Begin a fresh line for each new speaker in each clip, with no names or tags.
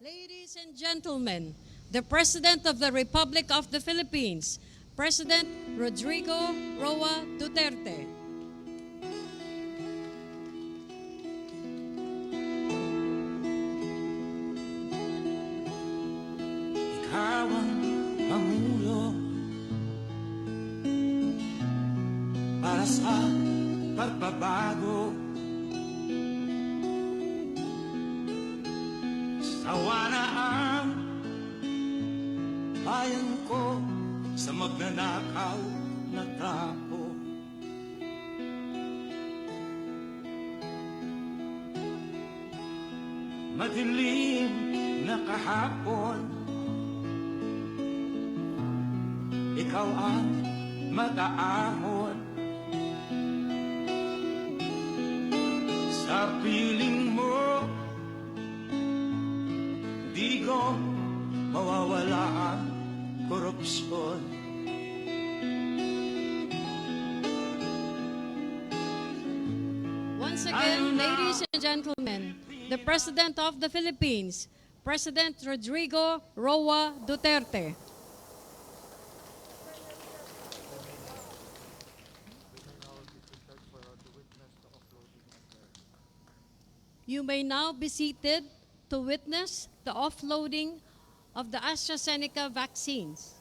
Ladies and gentlemen, the President of the Republic of the Philippines, President Rodrigo Roa Duterte.
Ikaw ang Pangulo para sa pagbabago. Sawa na ang bayan ko sa magnanakaw na tao. Madilim na kahapon, ikaw ang mag-aahon sa piling mo. Di ko mawawala ang korupsyon.
Once again, ladies and gentlemen, the President of the Philippines, President Rodrigo Roa Duterte. You may now be seated to witness the offloading of the AstraZenica vaccines.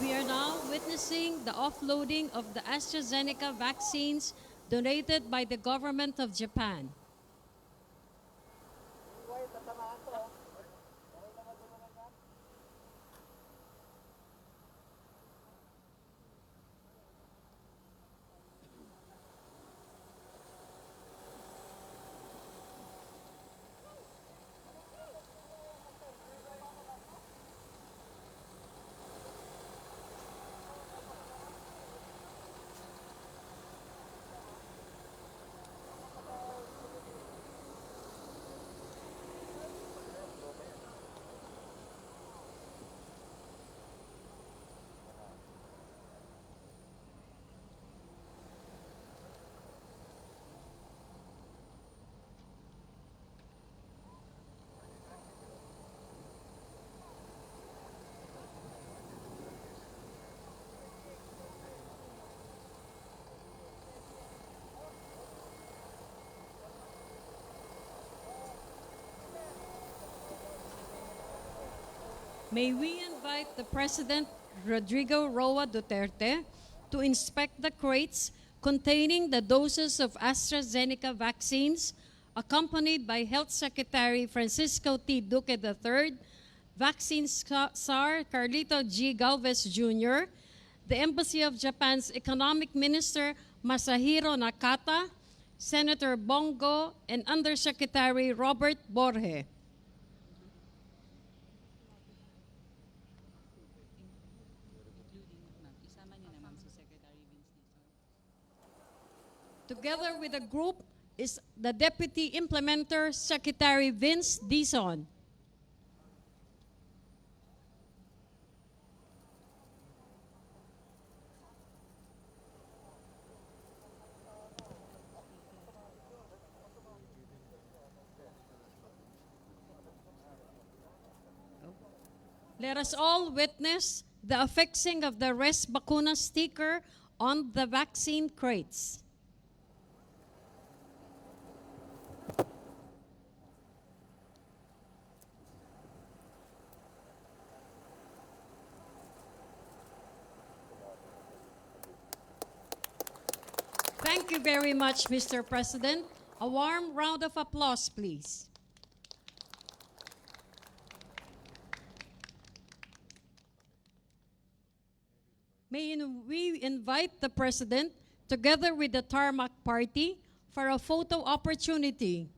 We are now witnessing the offloading of the AstraZeneca vaccines donated by the government of Japan. May we invite the President, Rodrigo Roa Duterte, to inspect the crates containing the doses of AstraZeneca vaccines, accompanied by Health Secretary Francisco T. Duque III, Vaccine Czar Carlito G. Galvez Jr., the Embassy of Japan's Economic Minister Masahiro Nakata, Senator Bongo, and Undersecretary Robert Borge. Together with the group is the Deputy Implementer Secretary Vince Dizon. Let us all witness the affixing of the Res Vacuna sticker on the vaccine crates. Thank you very much, Mr. President. A warm round of applause, please. May we invite the President, together with the Tarmac Party, for a photo opportunity.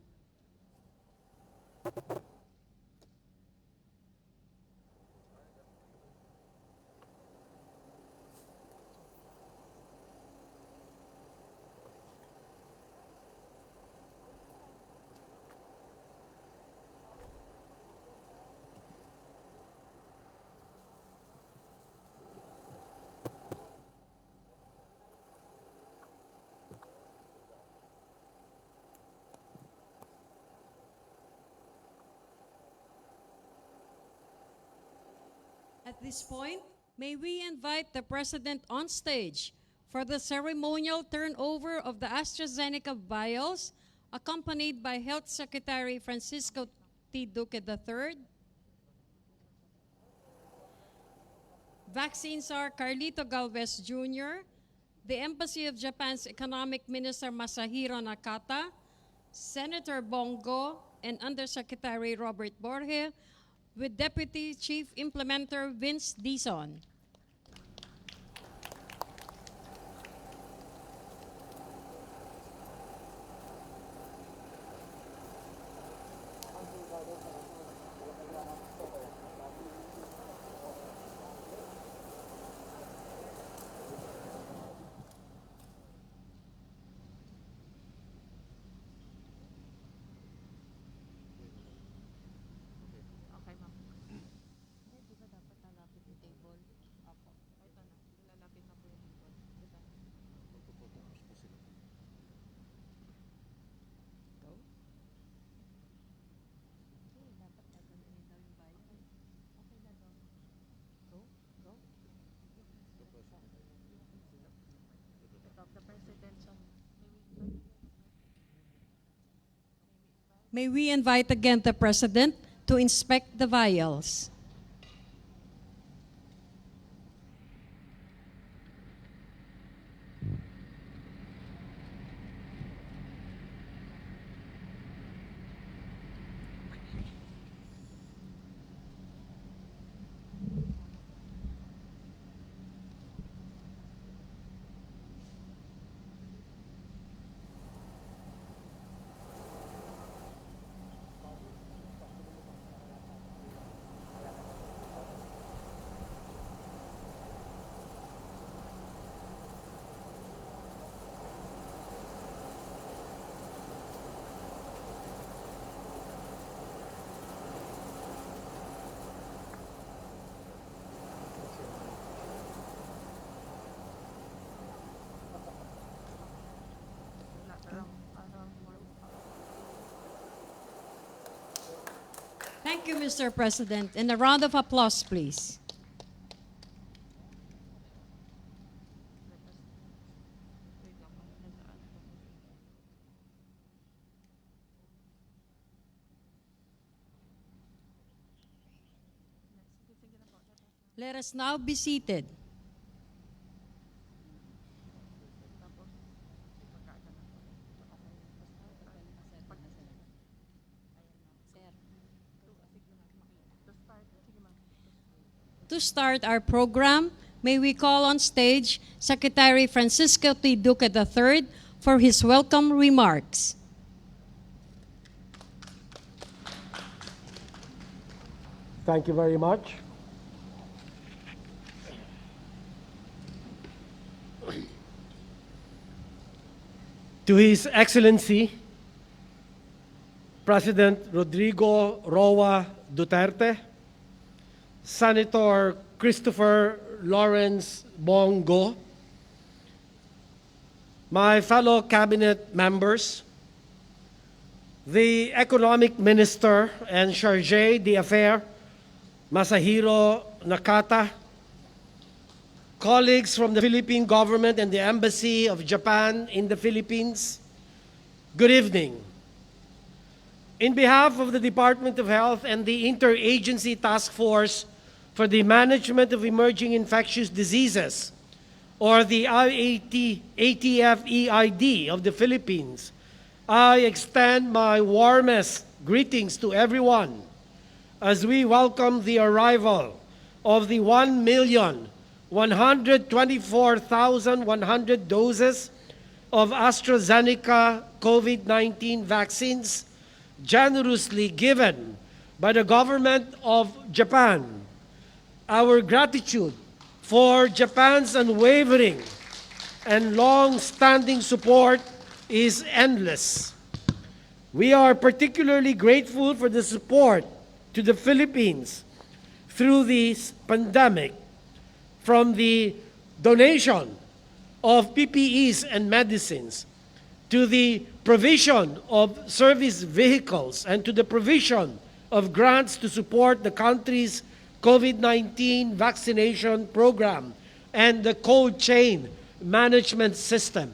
At this point, may we invite the President on stage for the ceremonial turnover of the AstraZeneca vials, accompanied by Health Secretary Francisco T. Duque III, Vaccine Czar Carlito Galvez Jr., the Embassy of Japan's Economic Minister Masahiro Nakata, Senator Bongo, and Undersecretary Robert Borge, with Deputy Chief Implementer Vince Dizon. May we invite again the President to inspect the vials. Thank you, Mr. President. And a round of applause, please. Let us now be seated. To start our program, may we call on stage Secretary Francisco T. Duque III for his welcome remarks.
Thank you very much. To His Excellency, President Rodrigo Roa Duterte, Senator Christopher Lawrence Buong, my fellow cabinet members, the Economic Minister and Chargé d'Affaires, Masahiro Nakata, colleagues from the Philippine government and the Embassy of Japan in the Philippines, good evening. In behalf of the Department of Health and the Interagency Task Force for the Management of Emerging Infectious Diseases, or the ATF-EID of the Philippines, I extend my warmest greetings to everyone as we welcome the arrival of the 1,124,100 doses of AstraZeneca COVID-19 vaccines generously given by the government of Japan. Our gratitude for Japan's unwavering and long-standing support is endless. We are particularly grateful for the support to the Philippines through this pandemic, from the donation of PPEs and medicines, to the provision of service vehicles, and to the provision of grants to support the country's COVID-19 vaccination program and the cold chain management system.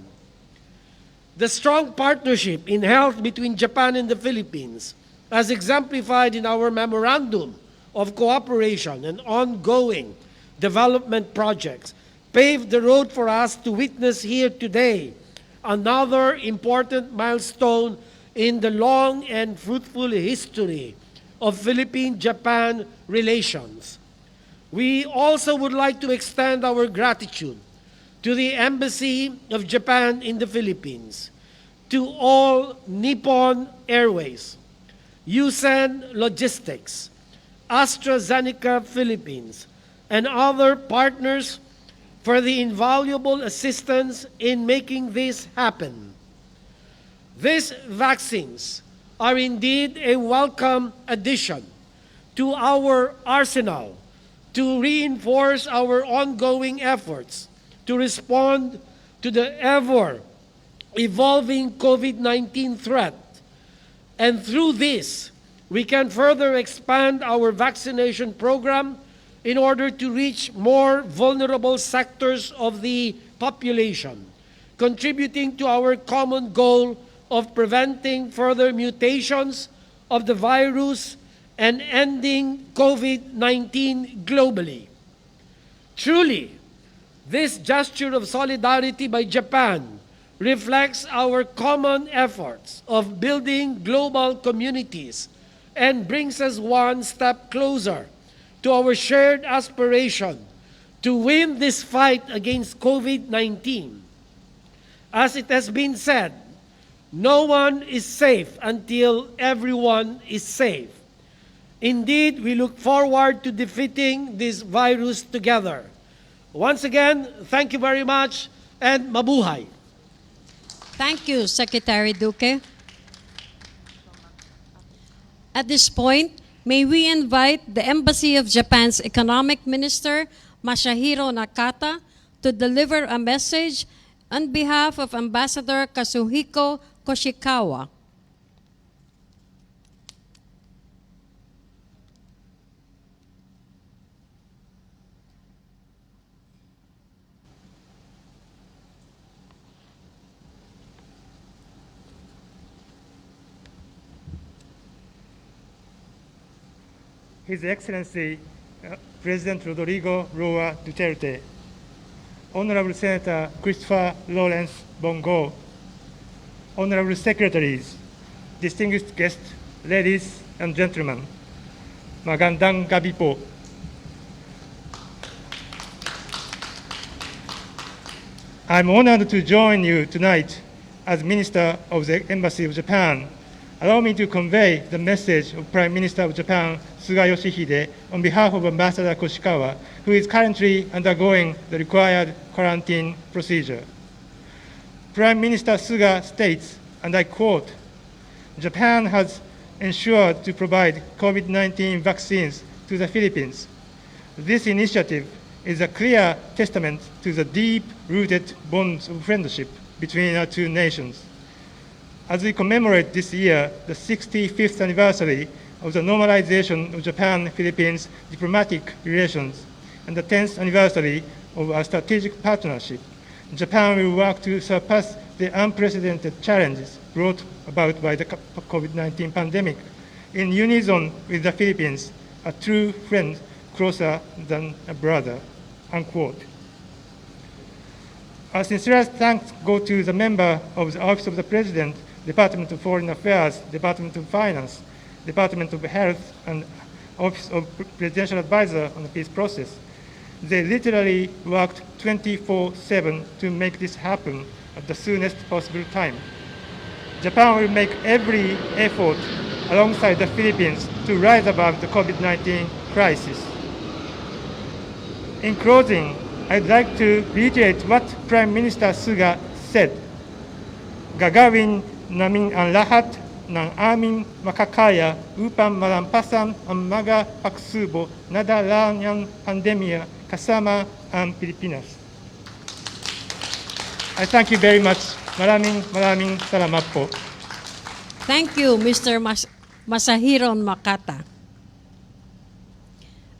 The strong partnership in health between Japan and the Philippines, as exemplified in our memorandum of cooperation and ongoing development projects, paved the road for us to witness here today another important milestone in the long and fruitful history of Philippine-Japan relations. We also would like to extend our gratitude to the Embassy of Japan in the Philippines, to all Nippon Airways, Yusen Logistics, AstraZeneca Philippines, and other partners for the invaluable assistance in making this happen. These vaccines are indeed a welcome addition to our arsenal to reinforce our ongoing efforts to respond to the ever-evolving COVID-19 threat. And through this, we can further expand our vaccination program in order to reach more vulnerable sectors of the population, contributing to our common goal of preventing further mutations of the virus and ending COVID-19 globally. Truly, this gesture of solidarity by Japan reflects our common efforts of building global communities and brings us one step closer to our shared aspiration to win this fight against COVID-19. As it has been said, no one is safe until everyone is safe. Indeed, we look forward to defeating this virus together. Once again, thank you very much and mabuhay.
Thank you, Secretary Duque. At this point, may we invite the Embassy of Japan's Economic Minister, Masahiro Nakata, to deliver a message on behalf of Ambassador Kazuhiko Koshikawa.
His Excellency President Rodrigo Roa Duterte, Honorable Senator Christopher Lawrence Bongo, Honorable Secretaries, distinguished guests, ladies and gentlemen, magandang gabi po. I'm honored to join you tonight as Minister of the Embassy of Japan. Allow me to convey the message of Prime Minister of Japan, Suga Yoshihide, on behalf of Ambassador Koshikawa, who is currently undergoing the required quarantine procedure. Prime Minister Suga states, and I quote, "Japan has ensured to provide COVID-19 vaccines to the Philippines. This initiative is a clear testament to the deep-rooted bonds of friendship between our two nations. As we commemorate this year the 65th anniversary of the normalization of Japan-Philippines diplomatic relations and the 10th anniversary of our strategic partnership, Japan will work to surpass the unprecedented challenges brought about by the COVID-19 pandemic in unison with the Philippines, a true friend closer than a brother," unquote. Our sincerest thanks go to the member of the Office of the President, Department of Foreign Affairs, Department of Finance, Department of Health, and Office of Presidential Advisor on the peace process. They literally worked 24/7 to make this happen at the soonest possible time. Japan will make every effort alongside the Philippines to rise above the COVID-19 crisis. In closing, I'd like to reiterate what Prime Minister Suga said. "Gagawin namin ang lahat ng aming makakaya upang malampasan ang mga pagsubok na dala ng pandemya kasama ang Pilipinas." I thank you very much. Maraming salamat po.
Thank you, Mr. Masahiro Makata.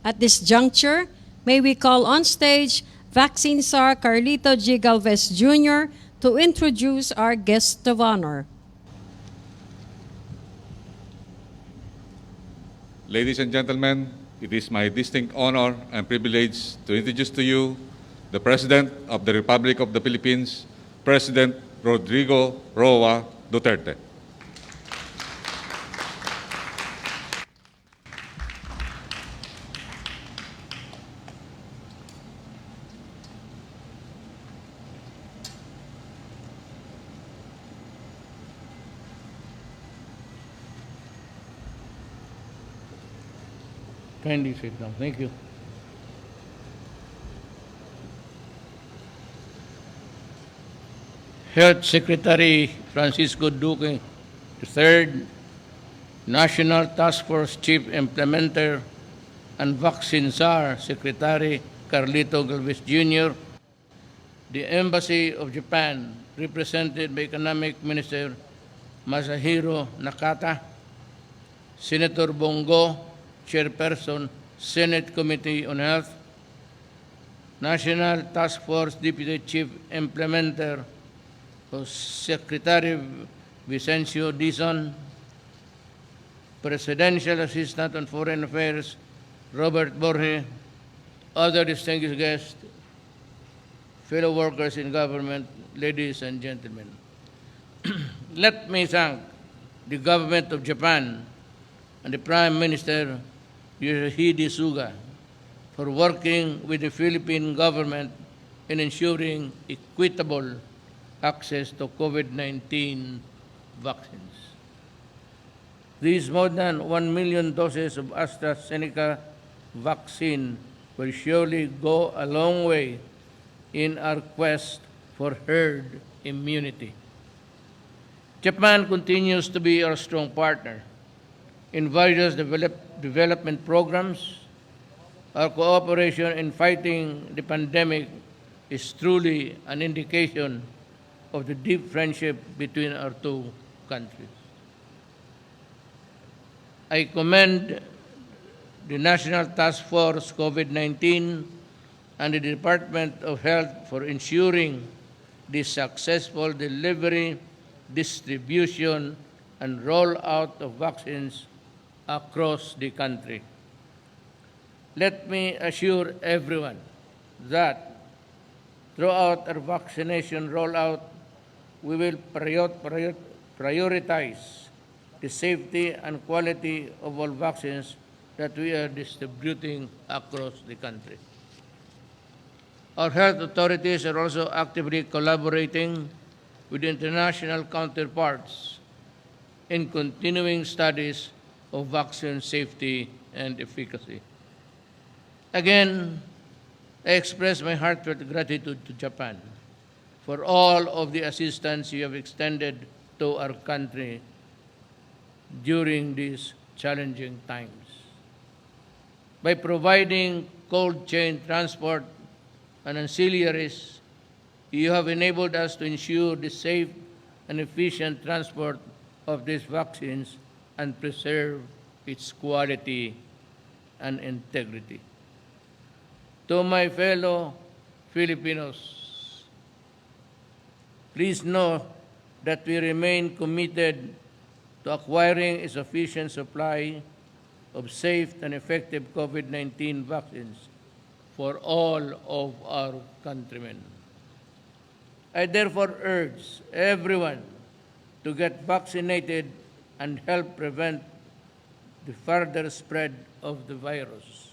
At this juncture, may we call on stage Vaccine Czar Carlito G. Galvez Jr. to introduce our guest of honor.
Ladies and gentlemen, it is my distinct honor and privilege to introduce to you the President of the Republic of the Philippines, President Rodrigo Roa Duterte.
Kindly sit down. Thank you. Health Secretary Francisco Duque III, National Task Force Chief Implementer and Vaccine Czar Secretary Carlito Galvez Jr., the Embassy of Japan, represented by Economic Minister Masahiro Nakata, Senator Bongo, Chairperson, Senate Committee on Health, National Task Force Deputy Chief Implementer, Secretary Vicencio Dizon, Presidential Assistant on Foreign Affairs, Robert Borge, other distinguished guests, fellow workers in government, ladies and gentlemen. Let me thank the government of Japan and the Prime Minister Yoshihide Suga for working with the Philippine government in ensuring equitable access to COVID-19 vaccines. These more than 1 million doses of AstraZeneca vaccine will surely go a long way in our quest for herd immunity. Japan continues to be our strong partner in various development programs. Our cooperation in fighting the pandemic is truly an indication of the deep friendship between our two countries. I commend the National Task Force COVID-19 and the Department of Health for ensuring the successful delivery, distribution, and rollout of vaccines across the country. let me assure everyone that throughout our vaccination rollout, we will prioritize the safety and quality of all vaccines that we are distributing across the country. Our health authorities are also actively collaborating with international counterparts in continuing studies of vaccine safety and efficacy. Again, I express my heartfelt gratitude to Japan for all of the assistance you have extended to our country during these challenging times. By providing cold chain transport and ancillaries, you have enabled us to ensure the safe and efficient transport of these vaccines and preserve its quality and integrity. To my fellow Filipinos, please know that we remain committed to acquiring a sufficient supply of safe and effective COVID-19 vaccines for all of our countrymen. I therefore urge everyone to get vaccinated and help prevent the further spread of the virus.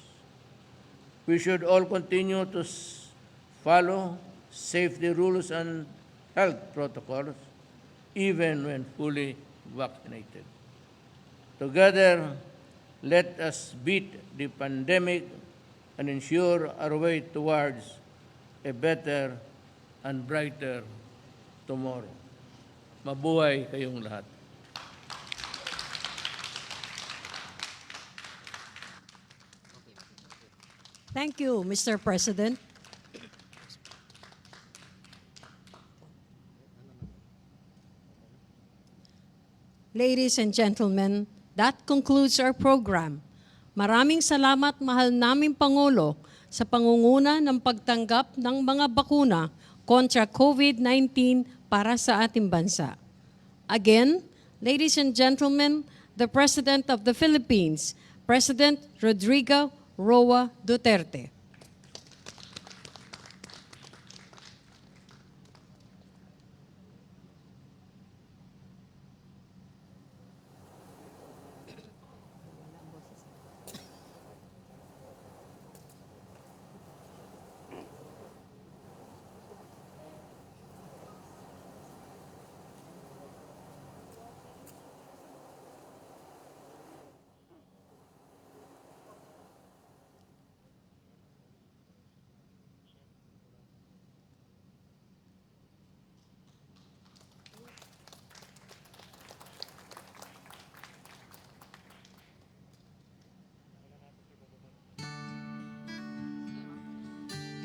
We should all continue to follow safety rules and health protocols, even when fully vaccinated. Together, let us beat the pandemic and ensure our way towards a better and brighter tomorrow. Mabuhay kayong lahat.
Thank you, Mr. President. Ladies and gentlemen, that concludes our program. Maraming salamat, mahal naming Pangulo, sa pangunguna ng pagtanggap ng mga bakuna kontra COVID-19 para sa ating bansa. Again, ladies and gentlemen, the President of the Philippines, President Rodrigo Roa Duterte.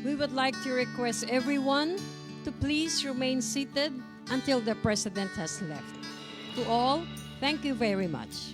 We would like to request everyone to please remain seated until the President has left. To all, thank you very much.